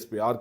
SPR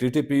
TTP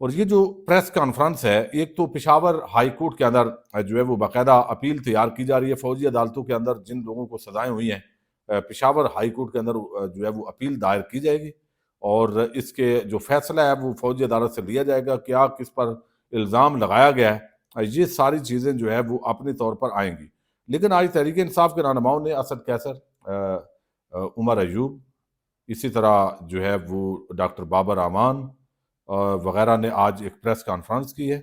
اور یہ جو پریس کانفرنس ہے، ایک تو پشاور ہائی کورٹ کے اندر جو ہے وہ باقاعدہ اپیل تیار کی جا رہی ہے، فوجی عدالتوں کے اندر جن لوگوں کو سزائیں ہوئی ہیں پشاور ہائی کورٹ کے اندر جو ہے وہ اپیل دائر کی جائے گی، اور اس کے جو فیصلہ ہے وہ فوجی عدالت سے لیا جائے گا، کیا کس پر الزام لگایا گیا ہے، یہ ساری چیزیں جو ہے وہ اپنی طور پر آئیں گی۔ لیکن آج تحریک انصاف کے رہنماؤں نے اسد کیسر، عمر ایوب، اسی طرح جو ہے وہ ڈاکٹر بابر امان وغیرہ نے آج ایک پریس کانفرنس کی ہے۔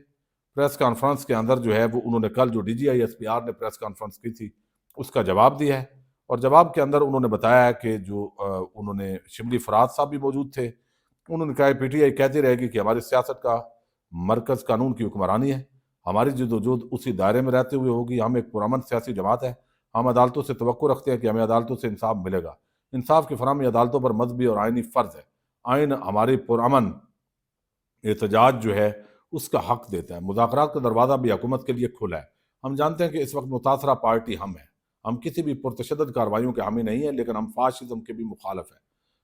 پریس کانفرنس کے اندر جو ہے وہ انہوں نے کل جو D G I S P R نے پریس کانفرنس کی تھی اس کا جواب دیا ہے، اور جواب کے اندر انہوں نے بتایا ہے کہ جو انہوں نے شبلی فرات صاحب بھی موجود تھے، انہوں نے کہا پی ٹی آئی کہتی رہے گی کہ ہماری سیاست کا مرکز قانون کی حکمرانی ہے، ہماری جد و جہد اسی دائرے میں رہتے ہوئے ہوگی، ہم ایک پرامن سیاسی جماعت ہے، ہم عدالتوں سے توقع رکھتے ہیں کہ ہمیں عدالتوں سے انصاف ملے گا، انصاف کی فراہمی عدالتوں پر مذہبی اور آئینی فرض ہے، آئین ہماری پرامن احتجاج جو ہے اس کا حق دیتا ہے، مذاکرات کا دروازہ بھی حکومت کے لیے کھلا ہے۔ ہم جانتے ہیں کہ اس وقت متاثرہ پارٹی ہم ہیں، ہم کسی بھی پرتشدد کارروائیوں کے حامی نہیں ہیں، لیکن ہم فاشزم کے بھی مخالف ہیں۔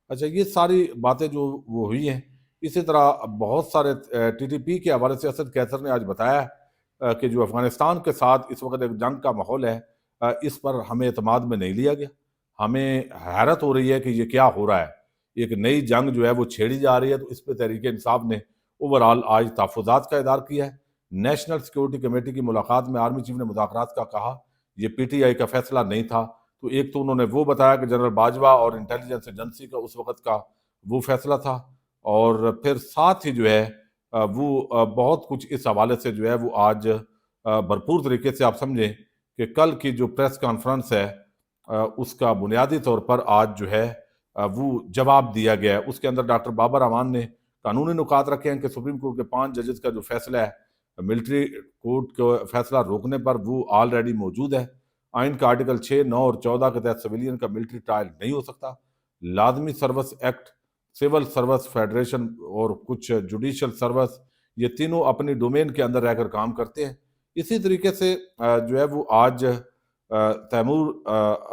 اچھا، یہ ساری باتیں جو وہ ہوئی ہیں، اسی طرح بہت سارے ٹی ٹی پی کے حوالے سے اسد کیسر نے آج بتایا کہ جو افغانستان کے ساتھ اس وقت ایک جنگ کا ماحول ہے، اس پر ہمیں اعتماد میں نہیں لیا گیا، ہمیں حیرت ہو رہی ہے کہ یہ کیا ہو رہا ہے، ایک نئی جنگ جو ہے وہ چھیڑی جا رہی ہے، تو اس پہ تحریک انصاف نے اوورآل آج تحفظات کا اظہار کیا ہے۔ نیشنل سیکورٹی کمیٹی کی ملاقات میں آرمی چیف نے مذاکرات کا کہا، یہ پی ٹی آئی کا فیصلہ نہیں تھا، تو ایک تو انہوں نے وہ بتایا کہ جنرل باجوہ اور انٹیلیجنس ایجنسی کا اس وقت کا وہ فیصلہ تھا، اور پھر ساتھ ہی جو ہے وہ بہت کچھ اس حوالے سے جو ہے وہ آج بھرپور طریقے سے آپ سمجھیں کہ کل کی جو پریس کانفرنس ہے اس کا بنیادی طور پر آج جو ہے وہ جواب دیا گیا ہے۔ اس کے اندر ڈاکٹر بابر امان نے قانونی نکات رکھے ہیں کہ سپریم کورٹ کے 5 ججز کا جو فیصلہ ہے ملٹری کورٹ کا فیصلہ روکنے پر، وہ آلریڈی موجود ہے۔ آئین کا آرٹیکل 6، 9 اور 14 کے تحت سویلین کا ملٹری ٹرائل نہیں ہو سکتا۔ لازمی service act, civil service federation اور کچھ جوڈیشل سروس، یہ تینوں اپنی ڈومین کے اندر رہ کر کام کرتے ہیں۔ اسی طریقے سے جو ہے وہ آج تیمور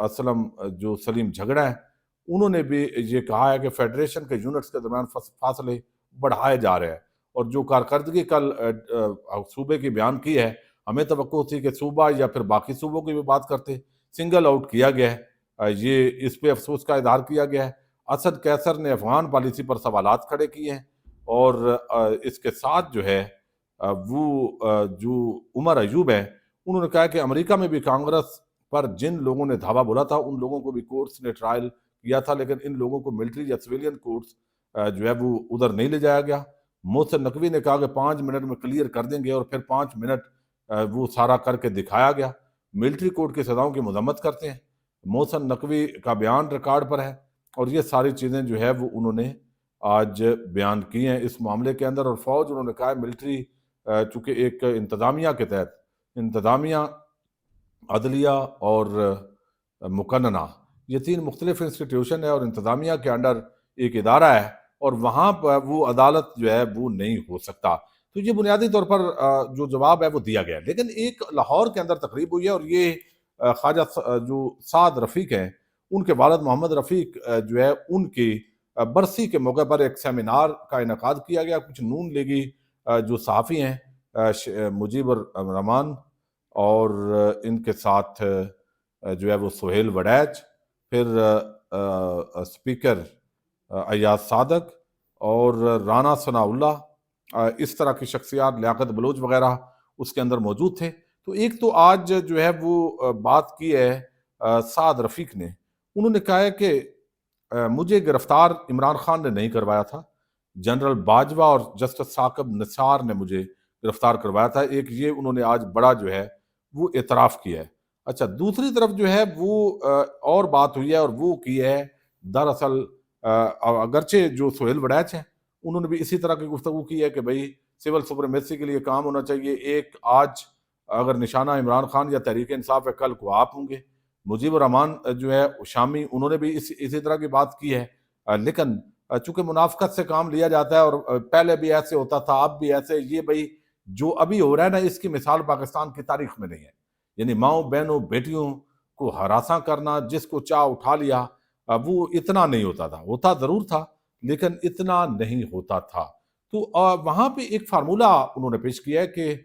اسلم جو سلیم جھگڑا ہے، انہوں نے بھی یہ کہا ہے کہ فیڈریشن کے یونٹس کے درمیان فاصلے بڑھائے جا رہے ہیں، اور جو کارکردگی کل صوبے کی بیان کی ہے، ہمیں توقع تھی کہ صوبہ یا پھر باقی صوبوں کی بھی بات کرتے، سنگل آؤٹ کیا گیا ہے، یہ اس پہ افسوس کا اظہار کیا گیا ہے۔ اسد کیسر نے افغان پالیسی پر سوالات کھڑے کیے ہیں، اور اس کے ساتھ جو ہے وہ جو عمر ایوب ہے، انہوں نے کہا کہ امریکہ میں بھی کانگریس پر جن لوگوں نے دھاوا بولا تھا ان لوگوں کو بھی کورٹس نے ٹرائل کیا تھا، لیکن ان لوگوں کو ملٹری یا سویلین کورٹس جو ہے وہ ادھر نہیں لے جایا گیا۔ محسن نقوی نے کہا کہ 5 منٹ میں کلیئر کر دیں گے، اور پھر 5 منٹ وہ سارا کر کے دکھایا گیا۔ ملٹری کورٹ کی سزاؤں کی مذمت کرتے ہیں، محسن نقوی کا بیان ریکارڈ پر ہے، اور یہ ساری چیزیں جو ہے وہ انہوں نے آج بیان کی ہیں اس معاملے کے اندر۔ اور فوج، انہوں نے کہا ہے ملٹری چونکہ ایک انتظامیہ کے تحت، انتظامیہ، عدلیہ اور مقننہ، یہ 3 مختلف انسٹیٹیوشن ہے، اور انتظامیہ کے انڈر ایک ادارہ ہے، اور وہاں پر وہ عدالت جو ہے وہ نہیں ہو سکتا۔ تو یہ بنیادی طور پر جو جواب ہے وہ دیا گیا ہے۔ لیکن ایک لاہور کے اندر تقریب ہوئی ہے، اور یہ خواجہ جو سعد رفیق ہیں، ان کے والد محمد رفیق جو ہے ان کی برسی کے موقع پر ایک سیمینار کا انعقاد کیا گیا۔ کچھ نون لیگی جو صحافی ہیں، مجیب الرحمان، اور ان کے ساتھ جو ہے وہ سہیل وڑیچ، پھر اسپیکر ایاز صادق اور رانا ثناء اللہ، اس طرح کی شخصیات، لیاقت بلوچ وغیرہ اس کے اندر موجود تھے۔ تو ایک تو آج جو ہے وہ بات کی ہے سعد رفیق نے، انہوں نے کہا ہے کہ مجھے گرفتار عمران خان نے نہیں کروایا تھا، جنرل باجوہ اور جسٹس ثاقب نثار نے مجھے گرفتار کروایا تھا۔ ایک یہ انہوں نے آج بڑا جو ہے وہ اعتراف کیا ہے۔ اچھا، دوسری طرف جو ہے وہ اور بات ہوئی ہے، اور وہ کی ہے دراصل اگرچہ جو سہیل وڑیچ ہیں انہوں نے بھی اسی طرح کی گفتگو کی ہے کہ بھئی سول سپریمیسی کے لیے کام ہونا چاہیے، ایک آج اگر نشانہ عمران خان یا تحریک انصاف ہے، کل کو آپ ہوں گے۔ مجیب الرحمان جو ہے شامی، انہوں نے بھی اسی طرح کی بات کی ہے، لیکن چونکہ منافقت سے کام لیا جاتا ہے، اور پہلے بھی ایسے ہوتا تھا، اب بھی ایسے، یہ بھئی جو ابھی ہو رہا ہے نا، اس کی مثال پاکستان کی تاریخ میں نہیں ہے۔ یعنی ماؤں بہنوں بیٹیوں کو ہراساں کرنا، جس کو چاہ اٹھا لیا، وہ اتنا نہیں ہوتا تھا، ہوتا ضرور تھا لیکن اتنا نہیں ہوتا تھا۔ تو وہاں پہ ایک فارمولہ انہوں نے پیش کیا ہے کہ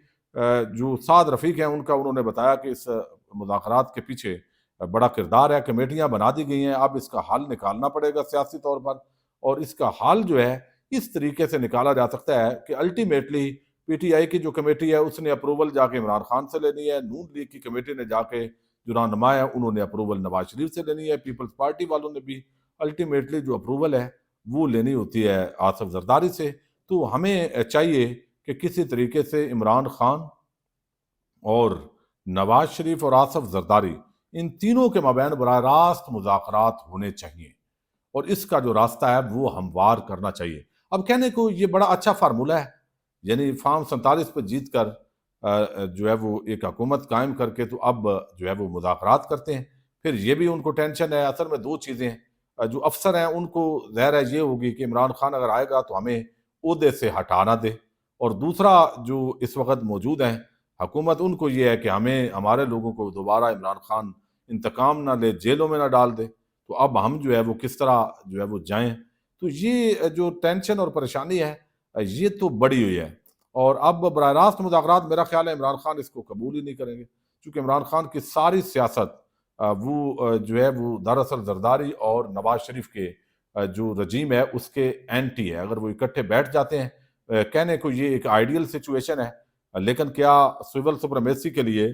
جو سعد رفیق ہیں ان کا انہوں نے بتایا کہ اس مذاکرات کے پیچھے بڑا کردار ہے، کمیٹیاں بنا دی گئی ہیں، اب اس کا حل نکالنا پڑے گا سیاسی طور پر، اور اس کا حل جو ہے اس طریقے سے نکالا جا سکتا ہے کہ الٹیمیٹلی پی ٹی آئی کی جو کمیٹی ہے اس نے اپروول جا کے عمران خان سے لینی ہے، نون لیگ کی کمیٹی نے جا کے جو رہنما ہے انہوں نے اپروول نواز شریف سے لینی ہے، پیپلز پارٹی والوں نے بھی الٹیمیٹلی جو اپروول ہے وہ لینی ہوتی ہے آصف زرداری سے۔ تو ہمیں چاہیے کہ کسی طریقے سے عمران خان اور نواز شریف اور آصف زرداری ان تینوں کے مابین براہ راست مذاکرات ہونے چاہیے، اور اس کا جو راستہ ہے وہ ہموار کرنا چاہیے۔ اب کہنے کو یہ بڑا اچھا فارمولہ ہے، یعنی فارم 47 پہ جیت کر جو ہے وہ ایک حکومت قائم کر کے تو اب جو ہے وہ مذاکرات کرتے ہیں، پھر یہ بھی ان کو ٹینشن ہے۔ اصل میں دو چیزیں ہیں، جو افسر ہیں ان کو ظاہر ہے یہ ہوگی کہ عمران خان اگر آئے گا تو ہمیں عہدے سے ہٹانا دے، اور دوسرا جو اس وقت موجود ہیں حکومت، ان کو یہ ہے کہ ہمیں ہمارے لوگوں کو دوبارہ عمران خان انتقام نہ لے، جیلوں میں نہ ڈال دے، تو اب ہم جو ہے وہ کس طرح جو ہے وہ جائیں۔ تو یہ جو ٹینشن اور پریشانی ہے یہ تو بڑی ہوئی ہے، اور اب براہ راست مذاکرات میرا خیال ہے عمران خان اس کو قبول ہی نہیں کریں گے، کیونکہ عمران خان کی ساری سیاست وہ جو ہے وہ دراصل زرداری اور نواز شریف کے جو رجیم ہے اس کے اینٹی ہے۔ اگر وہ اکٹھے بیٹھ جاتے ہیں، کہنے کو یہ ایک آئیڈیل سچویشن ہے، لیکن کیا سول سپریمیسی کے لیے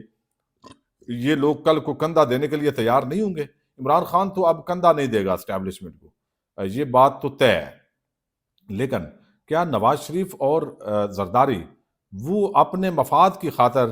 یہ لوگ کل کو کندھا دینے کے لیے تیار نہیں ہوں گے؟ عمران خان تو اب کندھا نہیں دے گا اسٹیبلشمنٹ کو، یہ بات تو طے ہے، لیکن کیا نواز شریف اور زرداری وہ اپنے مفاد کی خاطر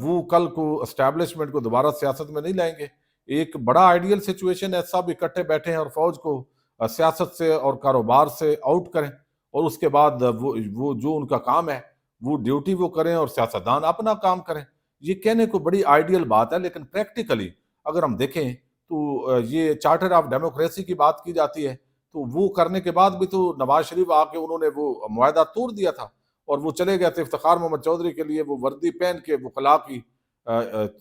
وہ کل کو اسٹیبلشمنٹ کو دوبارہ سیاست میں نہیں لائیں گے؟ ایک بڑا آئیڈیل سچویشن ہے، سب اکٹھے بیٹھے ہیں اور فوج کو سیاست سے اور کاروبار سے آؤٹ کریں، اور اس کے بعد وہ جو ان کا کام ہے وہ ڈیوٹی وہ کریں اور سیاستدان اپنا کام کریں۔ یہ کہنے کو بڑی آئیڈیل بات ہے، لیکن پریکٹیکلی اگر ہم دیکھیں تو یہ چارٹر آف ڈیموکریسی کی بات کی جاتی ہے، تو وہ کرنے کے بعد بھی تو نواز شریف آ کے انہوں نے وہ معاہدہ توڑ دیا تھا، اور وہ چلے گئے تھے افتخار محمد چودھری کے لیے وہ وردی پہن کے وکلاء کی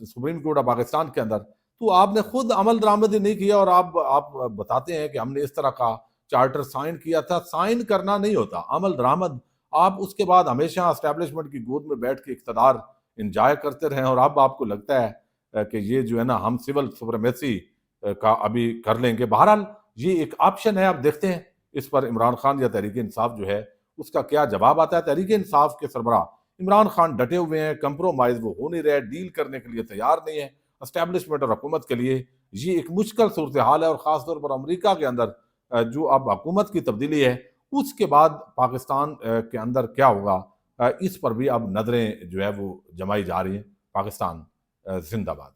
سپریم کورٹ آف پاکستان کے اندر۔ تو آپ نے خود عمل درآمد ہی نہیں کیا، اور آپ بتاتے ہیں کہ ہم نے اس طرح کا چارٹر سائن کیا تھا۔ سائن کرنا نہیں ہوتا، عمل درآمد۔ آپ اس کے بعد ہمیشہ اسٹیبلشمنٹ کی گود میں بیٹھ کے اقتدار انجوائے کرتے رہیں، اور اب آپ کو لگتا ہے کہ یہ جو ہے نا ہم سول سپریمیسی کا ابھی کر لیں گے۔ بہرحال یہ ایک آپشن ہے، اب دیکھتے ہیں اس پر عمران خان یا تحریک انصاف جو ہے اس کا کیا جواب آتا ہے۔ تحریک انصاف کے سربراہ عمران خان ڈٹے ہوئے ہیں، کمپرومائز وہ ہو نہیں رہے، ڈیل کرنے کے لیے تیار نہیں ہے۔ اسٹیبلشمنٹ اور حکومت کے لیے یہ ایک مشکل صورتحال ہے، اور خاص طور پر امریکہ کے اندر جو اب حکومت کی تبدیلی ہے اس کے بعد پاکستان کے اندر کیا ہوگا، اس پر بھی اب نظریں جو ہے وہ جمائی جا رہی ہیں۔ پاکستان زندہ باد۔